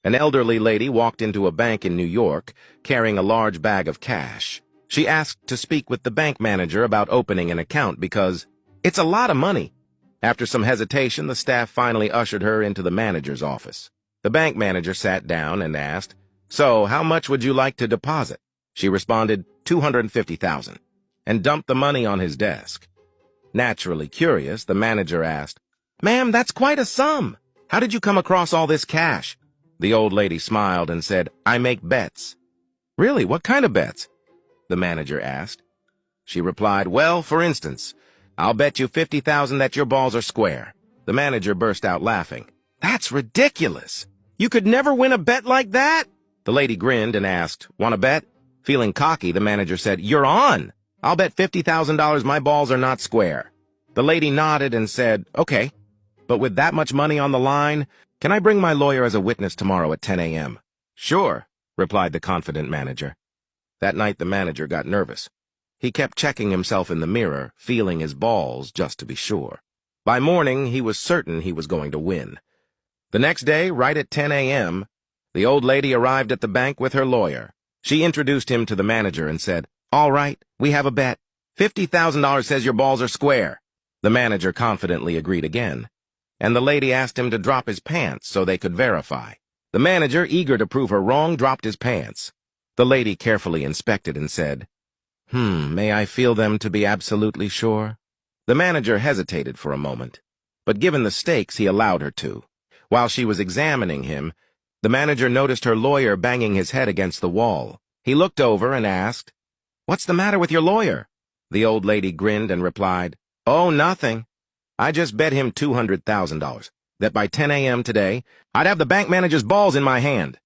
An elderly lady walked into a bank in New York, carrying a large bag of cash. She asked to speak with the bank manager about opening an account because it's a lot of money. After some hesitation, the staff finally ushered her into the manager's office. The bank manager sat down and asked, "So, how much would you like to deposit?" She responded, $250,000, and dumped the money on his desk. Naturally curious, the manager asked, "Ma'am, that's quite a sum. How did you come across all this cash?" The old lady smiled and said, "I make bets." "Really? What kind of bets?" the manager asked. She replied, "Well, for instance, I'll bet you 50,000 that your balls are square." The manager burst out laughing. "That's ridiculous. You could never win a bet like that?" The lady grinned and asked, "Want to bet?" Feeling cocky, the manager said, "You're on. I'll bet $50,000 my balls are not square." The lady nodded and said, "Okay, but with that much money on the line, can I bring my lawyer as a witness tomorrow at 10 a.m.? "Sure," replied the confident manager. That night the manager got nervous. He kept checking himself in the mirror, feeling his balls just to be sure. By morning, he was certain he was going to win. The next day, right at 10 a.m., the old lady arrived at the bank with her lawyer. She introduced him to the manager and said, "All right, we have a bet. $50,000 says your balls are square." The manager confidently agreed again, and the lady asked him to drop his pants so they could verify. The manager, eager to prove her wrong, dropped his pants. The lady carefully inspected and said, May I feel them to be absolutely sure?" The manager hesitated for a moment, but given the stakes, he allowed her to. While she was examining him, the manager noticed her lawyer banging his head against the wall. He looked over and asked, "What's the matter with your lawyer?" The old lady grinned and replied, "Oh, nothing. I just bet him $200,000 that by 10 a.m. today, I'd have the bank manager's balls in my hand."